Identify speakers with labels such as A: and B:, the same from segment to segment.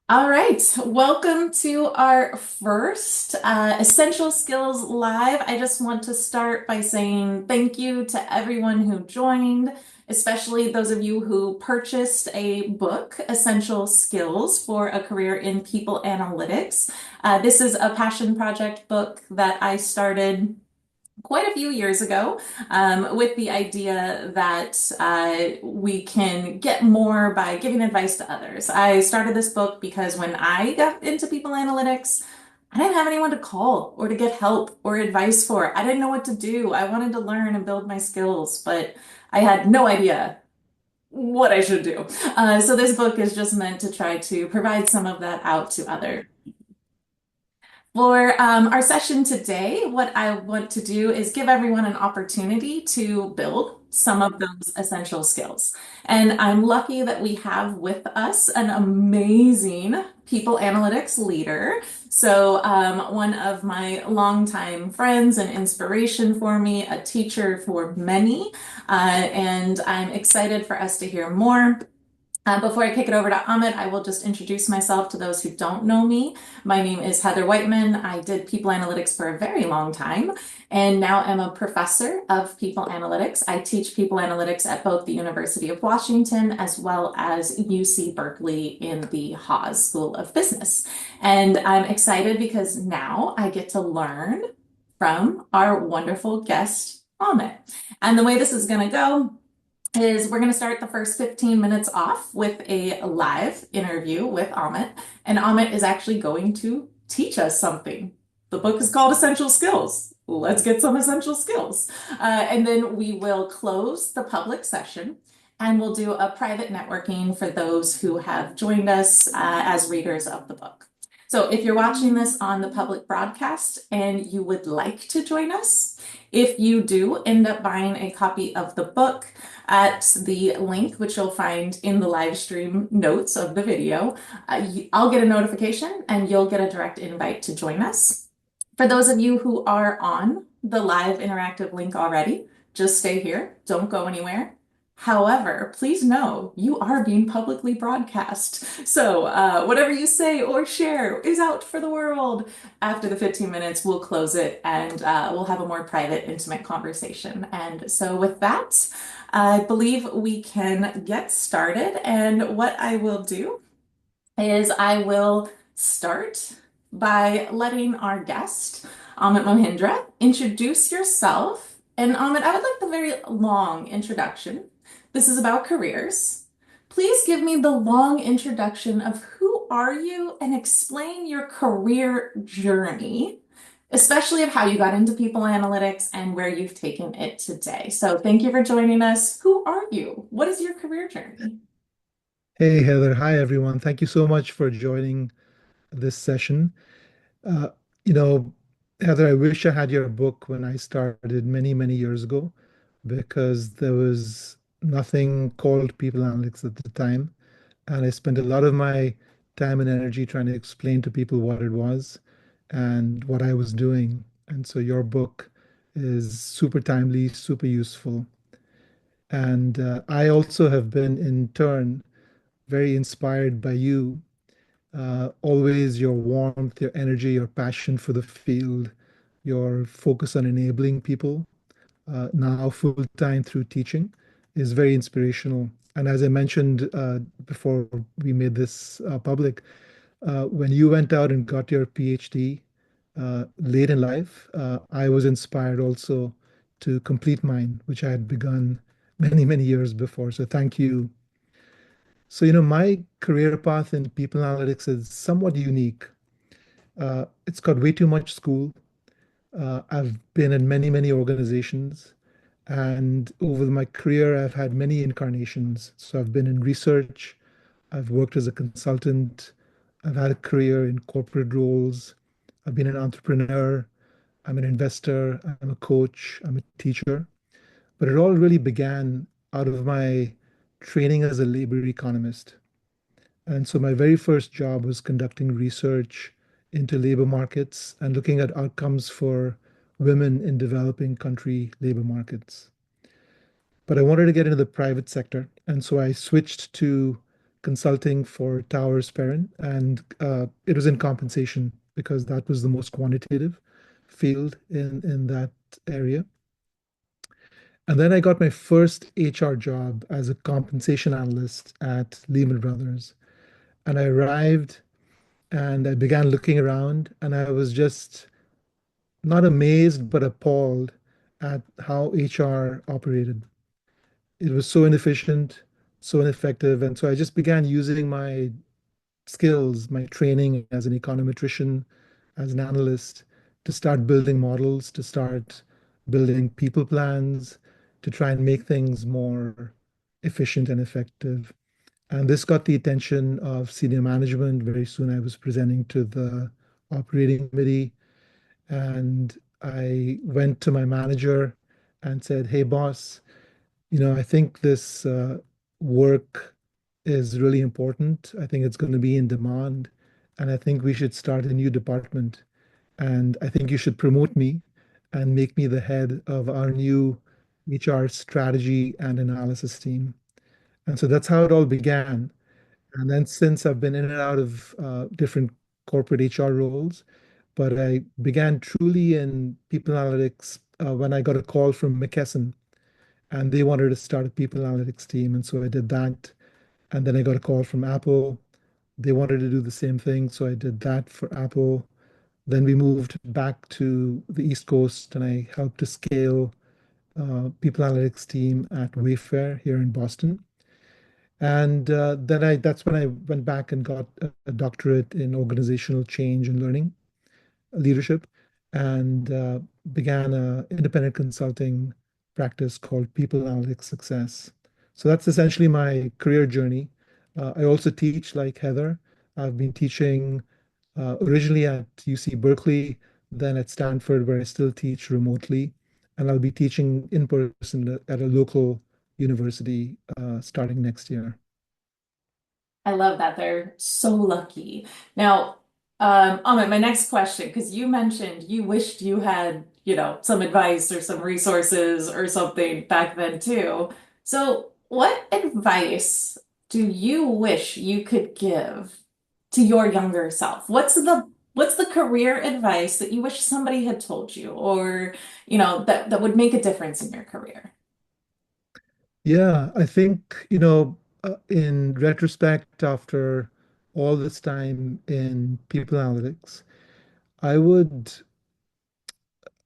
A: All right, welcome to our first Essential Skills Live. I just want to start by saying thank you to everyone who joined, especially those of you who purchased a book, Essential Skills for a Career in People Analytics. This is a passion project book that I started quite a few years ago with the idea that we can get more by giving advice to others. I started this book because when I got into people analytics, I didn't have anyone to call or to get help or advice for. I didn't know what to do. I wanted to learn and build my skills, but I had no idea what I should do. So this book is just meant to try to provide some of that out to others. For our session today, what I want to do is give everyone an opportunity to build some of those essential skills. And I'm lucky that we have with us an amazing people analytics leader. So, one of my longtime friends and inspiration for me, a teacher for many, and I'm excited for us to hear more. Before I kick it over to Amit, I will just introduce myself to those who don't know me. My name is Heather Whiteman. I did people analytics for a very long time and now am a professor of people analytics. I teach people analytics at both the University of Washington as well as UC Berkeley in the Haas School of Business. And I'm excited because now I get to learn from our wonderful guest, Amit. And the way this is going to go is we're going to start the first 15 minutes off with a live interview with Amit. And Amit is actually going to teach us something. The book is called Essential Skills. Let's get some essential skills. And then we will close the public session and we'll do a private networking for those who have joined us as readers of the book. So if you're watching this on the public broadcast and you would like to join us, if you do end up buying a copy of the book, at the link, which you'll find in the live stream notes of the video. I'll get a notification and you'll get a direct invite to join us. For those of you who are on the live interactive link already, just stay here, don't go anywhere. However, please know you are being publicly broadcast. So whatever you say or share is out for the world. After the 15 minutes, we'll close it and we'll have a more private, intimate conversation. And so with that, I believe we can get started. And what I will do is I will start by letting our guest, Amit Mohindra, introduce yourself. And Amit, I would like the very long introduction. This is about careers. Please give me the long introduction of who are you and explain your career journey, especially of how you got into people analytics and where you've taken it today. So thank you for joining us. Who are you? What is your career journey?
B: Hey, Heather. Hi, everyone. Thank you so much for joining this session. Uh, you know, Heather, I wish I had your book when I started many, many years ago because there was nothing called people analytics at the time. And I spent a lot of my time and energy trying to explain to people what it was and what I was doing. And so your book is super timely, super useful. And I also have been, in turn, very inspired by you. Always your warmth, your energy, your passion for the field, your focus on enabling people, now full time through teaching, is very inspirational. And as I mentioned before we made this public, when you went out and got your PhD late in life, I was inspired also to complete mine, which I had begun many, many years before. So thank you. So, my career path in people analytics is somewhat unique. It's got way too much school. I've been in many, many organizations. And over my career, I've had many incarnations. So I've been in research, I've worked as a consultant, I've had a career in corporate roles, I've been an entrepreneur, I'm an investor, I'm a coach, I'm a teacher. But it all really began out of my training as a labor economist. And so my very first job was conducting research into labor markets and looking at outcomes for women in developing country labor markets. But I wanted to get into the private sector. And so I switched to consulting for Towers Perrin, and it was in compensation because that was the most quantitative field in that area. And then I got my first HR job as a compensation analyst at Lehman Brothers. And I arrived and I began looking around, and I was just not amazed, but appalled at how HR operated. It was so inefficient, so ineffective. And so I just began using my skills, my training as an econometrician, as an analyst, to start building models, to start building people plans, to try and make things more efficient and effective. And this got the attention of senior management. Very soon I was presenting to the operating committee, and I went to my manager and said, "Hey, boss, I think this work is really important. I think it's going to be in demand, and I think we should start a new department. And I think you should promote me and make me the head of our new HR strategy and analysis team." And so that's how it all began. And then since I've been in and out of different corporate HR roles, but I began truly in people analytics when I got a call from McKesson, and they wanted to start a people analytics team. And so I did that. And then I got a call from Apple. They wanted to do the same thing. So I did that for Apple. Then we moved back to the East Coast, and I helped to scale people analytics team at Wayfair here in Boston. And then that's when I went back and got a doctorate in organizational change and learning leadership, and began an independent consulting practice called People Analytics Success. So that's essentially my career journey. I also teach like Heather. I've been teaching originally at UC Berkeley, then at Stanford, where I still teach remotely. And I'll be teaching in person at a local university starting next year.
A: I love that. They're so lucky. Now, Amit, my next question, because you mentioned you wished you had, some advice or some resources or something back then too. So, what advice do you wish you could give to your younger self? What's the career advice that you wish somebody had told you or, that would make a difference in your career?
B: Yeah, I think, in retrospect, after all this time in people analytics, I would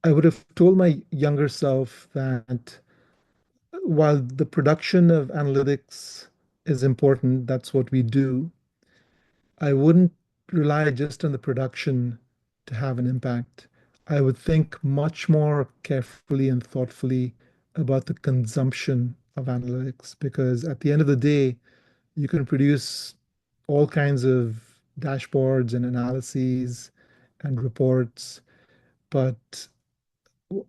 B: I would have told my younger self that while the production of analytics is important, that's what we do, I wouldn't rely just on the production to have an impact. I would think much more carefully and thoughtfully about the consumption of analytics, because at the end of the day, you can produce all kinds of dashboards and analyses and reports, but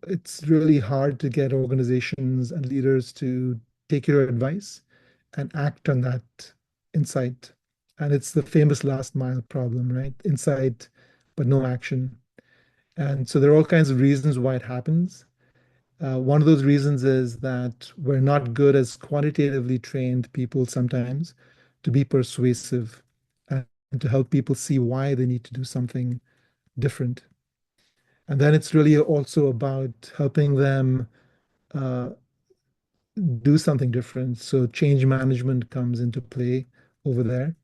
B: it's really hard to get organizations and leaders to take your advice and act on that insight. And it's the famous last mile problem, right? Insight, but no action. And so there are all kinds of reasons why it happens. One of those reasons is that we're not good as quantitatively trained people sometimes to be persuasive and to help people see why they need to do something different. And then it's really also about helping them uh, do something different. So change management comes into play over there.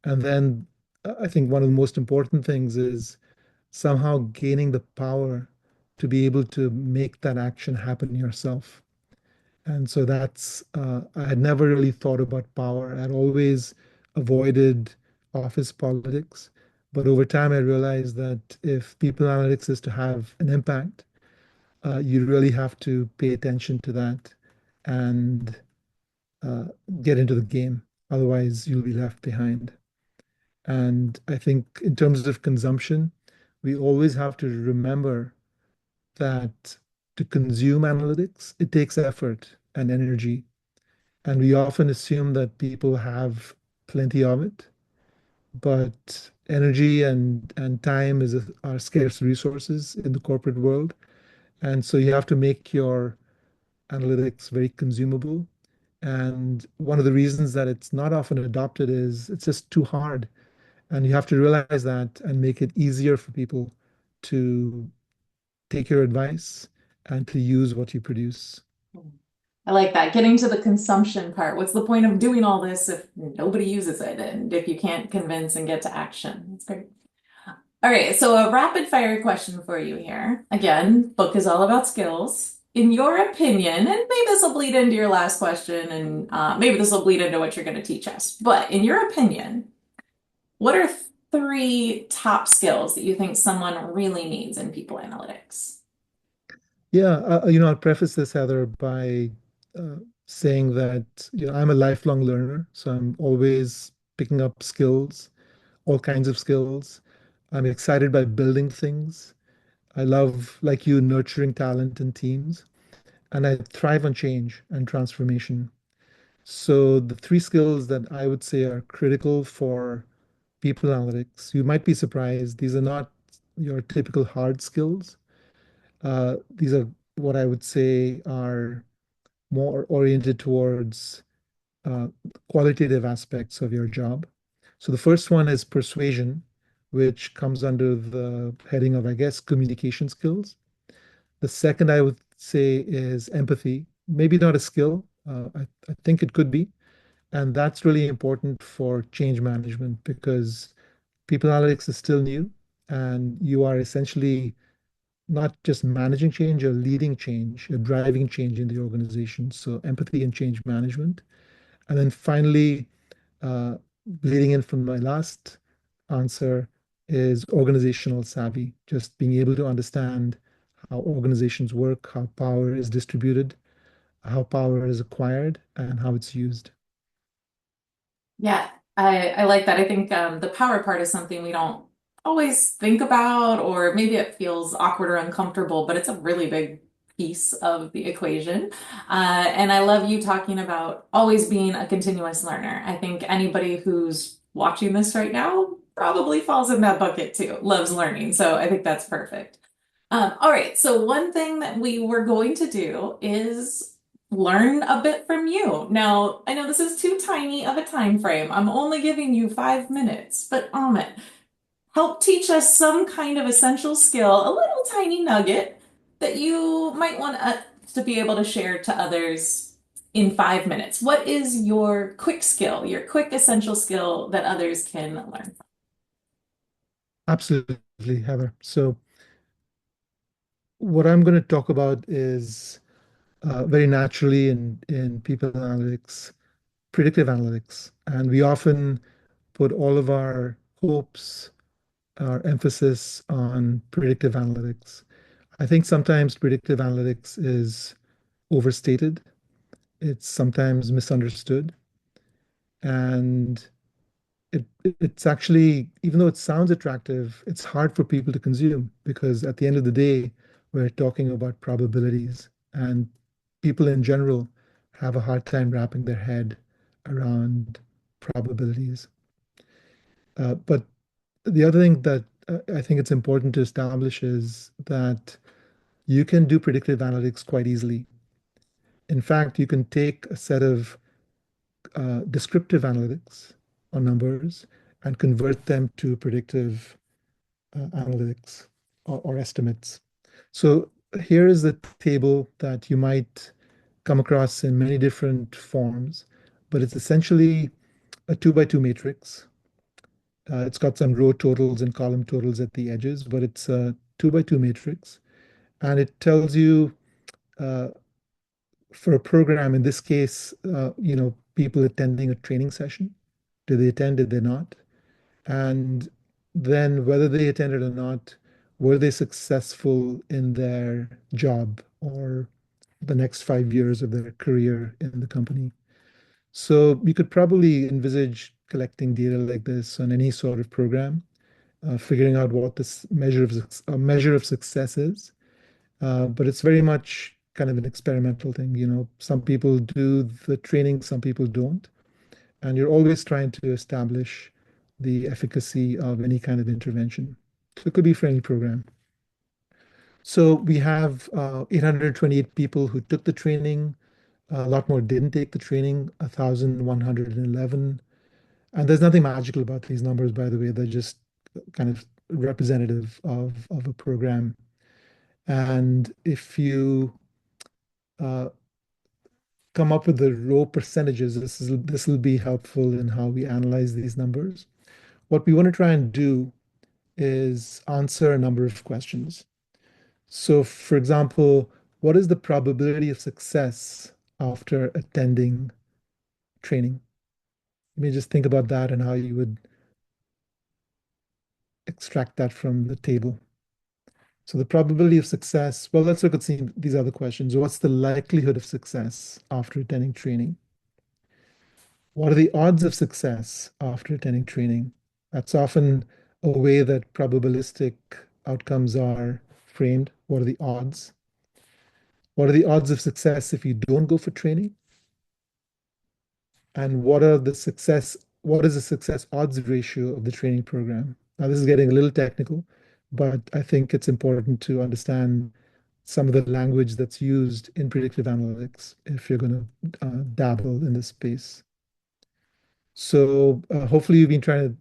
B: And then I think one of the most important things is somehow gaining the power to be able to make that action happen yourself. And so I had never really thought about power. I'd always avoided office politics. But over time, I realized that if people analytics is to have an impact, you really have to pay attention to that and uh, get into the game. Otherwise, you'll be left behind. And I think in terms of consumption, we always have to remember that to consume analytics, it takes effort and energy. And we often assume that people have plenty of it, but energy and time are scarce resources in the corporate world. And so you have to make your analytics very consumable. And one of the reasons that it's not often adopted is it's just too hard. And you have to realize that and make it easier for people to take your advice and to use what you produce.
A: I like that. Getting to the consumption part. What's the point of doing all this if nobody uses it and if you can't convince and get to action? That's great. All right, so a rapid fire question for you here. Again, book is all about skills. In your opinion, and maybe this will bleed into your last question, and maybe this will bleed into what you're going to teach us, but in your opinion, what are three top skills that you think someone really needs in people analytics?
B: Yeah, I'll preface this, Heather, by uh, saying that I'm a lifelong learner, so I'm always picking up skills, all kinds of skills. I'm excited by building things. I love, like you, nurturing talent in teams, and I thrive on change and transformation. So the three skills that I would say are critical for people analytics, you might be surprised, these are not your typical hard skills. These are what I would say are more oriented towards uh, qualitative aspects of your job. So the first one is persuasion, which comes under the heading of, I guess, communication skills. The second I would say is empathy, maybe not a skill. I think it could be. And that's really important for change management because people analytics is still new and you are essentially not just managing change, you're leading change, you're driving change in the organization. So empathy and change management. And then finally, uh, leading in from my last answer is organizational savvy, just being able to understand how organizations work, how power is distributed, how power is acquired, and how it's used.
A: Yeah, I like that. I think the power part is something we don't always think about, or maybe it feels awkward or uncomfortable, but it's a really big piece of the equation. And I love you talking about always being a continuous learner. I think anybody who's watching this right now probably falls in that bucket too, loves learning. So I think that's perfect. All right, so one thing that we were going to do is learn a bit from you. Now, I know this is too tiny of a time frame. I'm only giving you 5 minutes, but Amit, help teach us some kind of essential skill, a little tiny nugget that you might want to be able to share to others in 5 minutes. What is your quick skill, your quick essential skill that others can learn?
B: Absolutely, Heather. So, what I'm going to talk about is very naturally in people analytics, predictive analytics. And we often put all of our hopes, our emphasis on predictive analytics. I think sometimes predictive analytics is overstated, it's sometimes misunderstood. And it's actually, even though it sounds attractive, it's hard for people to consume because at the end of the day, we're talking about probabilities, and people in general have a hard time wrapping their head around probabilities. But the other thing that I think it's important to establish is that you can do predictive analytics quite easily. In fact, you can take a set of descriptive analytics on numbers and convert them to predictive analytics or estimates. So here is the table that you might come across in many different forms, but it's essentially a two by two matrix. It's got some row totals and column totals at the edges, but it's a two by two matrix. And it tells you uh, for a program, in this case, people attending a training session. Did they attend? Did they not? And then whether they attended or not, were they successful in their job or the next 5 years of their career in the company? So you could probably envisage collecting data like this on any sort of program, figuring out what this measure of success is. But it's very much kind of an experimental thing. Some people do the training, some people don't. And you're always trying to establish the efficacy of any kind of intervention. So it could be for any program. So we have 828 people who took the training. A lot more didn't take the training, 1,111. And there's nothing magical about these numbers, by the way. They're just kind of representative of a program. And if you uh, come up with the row percentages, this will be helpful in how we analyze these numbers. What we want to try and do is answer a number of questions. So, for example, what is the probability of success after attending training? You may just think about that and how you would extract that from the table. So the probability of success, well, let's look at these other questions. What's the likelihood of success after attending training? What are the odds of success after attending training? That's often a way that probabilistic outcomes are framed. What are the odds? What are the odds of success if you don't go for training? And what is the success odds ratio of the training program? Now, this is getting a little technical, but I think it's important to understand some of the language that's used in predictive analytics if you're going to dabble in this space. So hopefully you've been trying to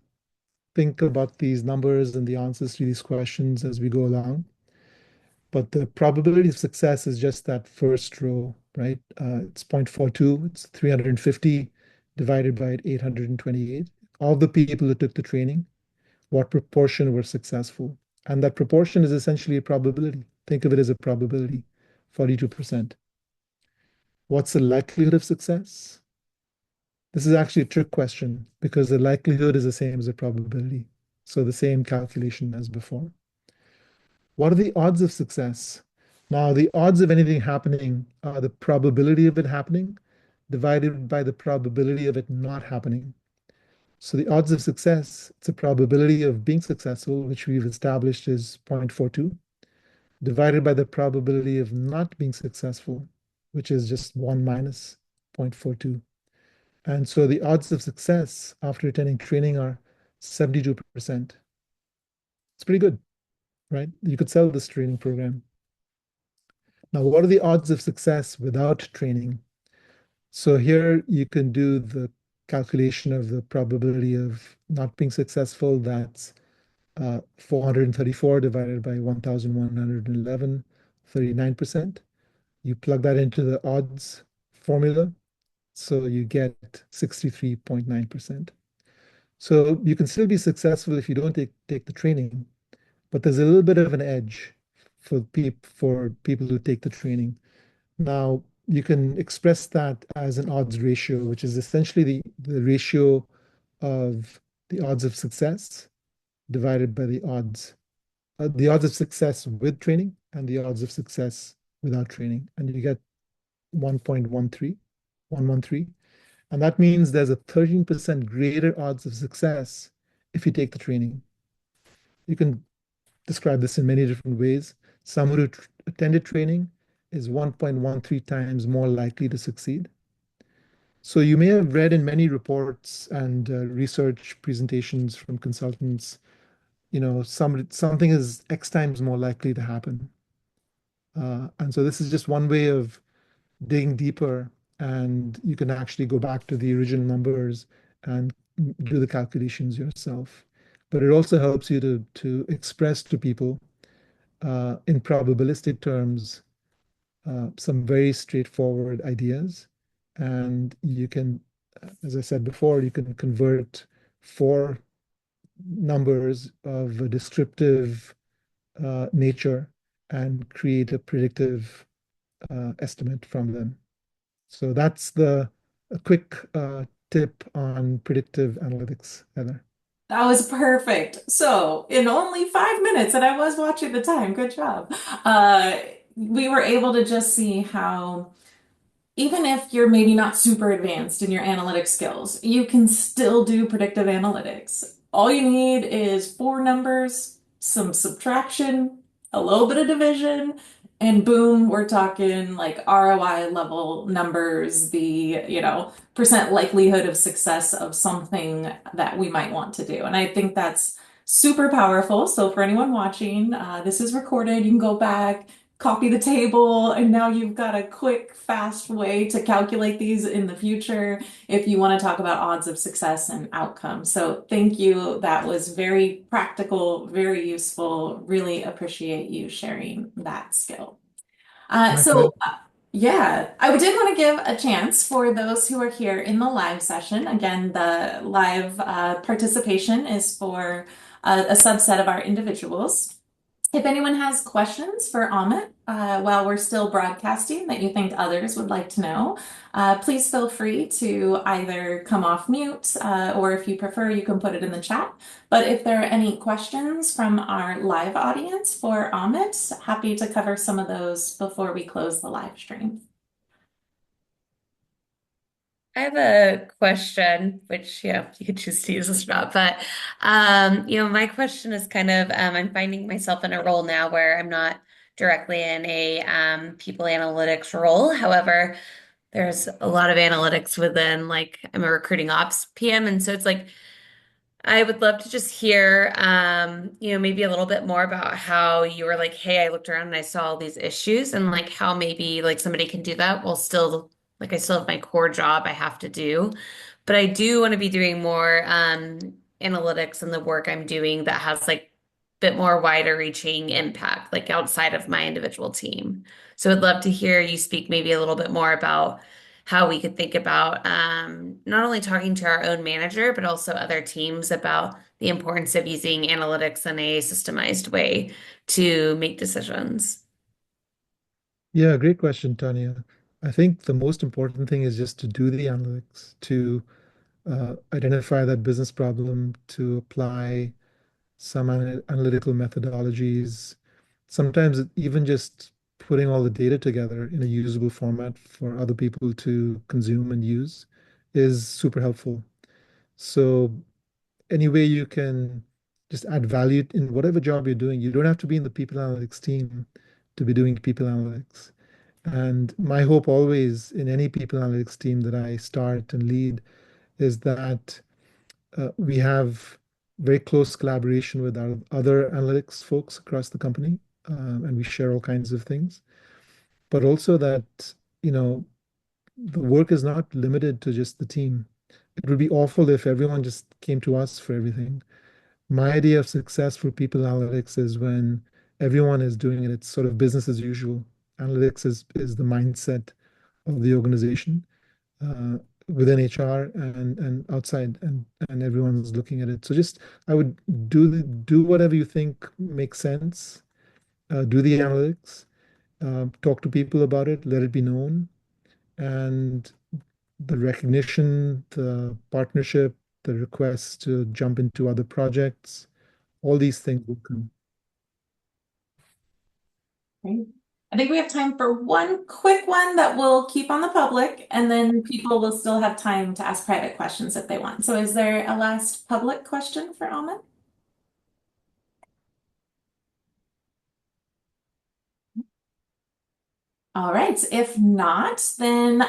B: think about these numbers and the answers to these questions as we go along. But the probability of success is just that first row, right? It's 0.42, it's 350 divided by 828. All the people who took the training, what proportion were successful? And that proportion is essentially a probability. Think of it as a probability, 42%. What's the likelihood of success? This is actually a trick question because the likelihood is the same as the probability. So the same calculation as before. What are the odds of success? Now, the odds of anything happening are the probability of it happening divided by the probability of it not happening. So the odds of success, it's a probability of being successful, which we've established is 0.42, divided by the probability of not being successful, which is just 1 minus 0.42. And so the odds of success after attending training are 72%. It's pretty good, right? You could sell this training program. Now, what are the odds of success without training? So here you can do the calculation of the probability of not being successful. That's 434 divided by 1,111, 39%. You plug that into the odds formula, so you get 63.9%. So you can still be successful if you don't take the training, but there's a little bit of an edge for people who take the training. Now, you can express that as an odds ratio, which is essentially the ratio of the odds of success divided by the odds of success with training and the odds of success without training. And you get 1.13, 113. And that means there's a 13% greater odds of success if you take the training. You can describe this in many different ways. Someone who attended training is 1.13 times more likely to succeed. So you may have read in many reports and research presentations from consultants, something is X times more likely to happen. And so this is just one way of digging deeper, and you can actually go back to the original numbers and do the calculations yourself. But it also helps you to express to people in probabilistic terms some very straightforward ideas. And you can, as I said before, you can convert four numbers of a descriptive nature and create a predictive estimate from them. So that's a quick tip on predictive analytics, Heather.
A: That was perfect. So, in only 5 minutes, and I was watching the time, good job. Uh, we were able to just see how even if you're maybe not super advanced in your analytic skills, you can still do predictive analytics. All you need is four numbers, some subtraction, a little bit of division, and boom, we're talking like ROI level numbers, the percent likelihood of success of something that we might want to do. And I think that's super powerful. So for anyone watching, this is recorded. You can go back, copy the table, and now you've got a quick, fast way to calculate these in the future if you want to talk about odds of success and outcome. So thank you. That was very practical, very useful. Really appreciate you sharing that skill. Uh,
B: My
A: so
B: pleasure.
A: yeah, I did want to give a chance for those who are here in the live session. Again, the live participation is for a subset of our individuals. If anyone has questions for Amit while we're still broadcasting that you think others would like to know, please feel free to either come off mute or if you prefer, you can put it in the chat. But if there are any questions from our live audience for Amit, happy to cover some of those before we close the live stream.
C: I have a question, which, you could choose to use this or not, but my question is kind of I'm finding myself in a role now where I'm not directly in a people analytics role. However, there's a lot of analytics within like I'm a recruiting ops PM, and so it's like I would love to just hear, maybe a little bit more about how you were like, hey, I looked around and I saw all these issues, and like how maybe like somebody can do that while still, like, I still have my core job I have to do. But I do want to be doing more analytics and the work I'm doing that has like a bit more wider reaching impact, like outside of my individual team. So I'd love to hear you speak maybe a little bit more about how we could think about not only talking to our own manager, but also other teams about the importance of using analytics in a systemized way to make decisions.
B: Yeah, great question, Tanya. I think the most important thing is just to do the analytics, to identify that business problem, to apply some analytical methodologies. Sometimes even just putting all the data together in a usable format for other people to consume and use is super helpful. So any way you can just add value in whatever job you're doing, you don't have to be in the people analytics team to be doing people analytics. And my hope always in any people analytics team that I start and lead is that we have very close collaboration with our other analytics folks across the company, and we share all kinds of things. But also that, you know, the work is not limited to just the team. It would be awful if everyone just came to us for everything. My idea of successful people analytics is when everyone is doing it, it's sort of business as usual. Analytics is the mindset of the organization uh, within HR and outside, and everyone's looking at it. So just I would do whatever you think makes sense. Do the analytics, talk to people about it, let it be known, and the recognition, the partnership, the requests to jump into other projects, all these things will come.
A: Great. I think we have time for one quick one that we'll keep on the public, and then people will still have time to ask private questions if they want. So is there a last public question for Amit? All right. If not, then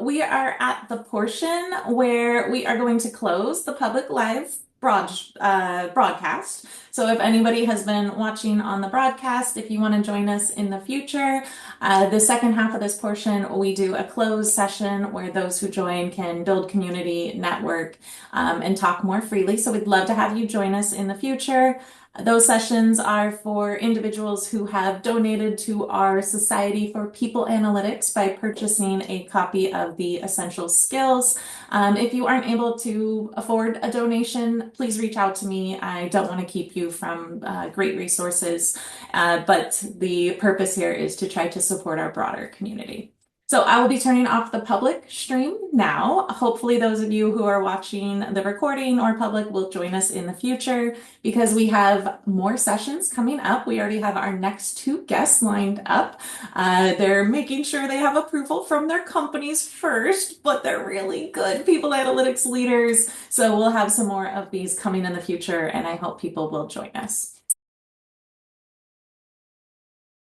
A: we are at the portion where we are going to close the public live broadcast. So if anybody has been watching on the broadcast, if you want to join us in the future, the second half of this portion, we do a closed session where those who join can build community, network, and talk more freely. So we'd love to have you join us in the future. Those sessions are for individuals who have donated to our Society for People Analytics by purchasing a copy of the Essential Skills. If you aren't able to afford a donation, please reach out to me. I don't want to keep you from great resources, but the purpose here is to try to support our broader community. So I will be turning off the public stream now. Hopefully those of you who are watching the recording or public will join us in the future because we have more sessions coming up. We already have our next two guests lined up. They're making sure they have approval from their companies first, but they're really good people analytics leaders. So we'll have some more of these coming in the future, and I hope people will join us.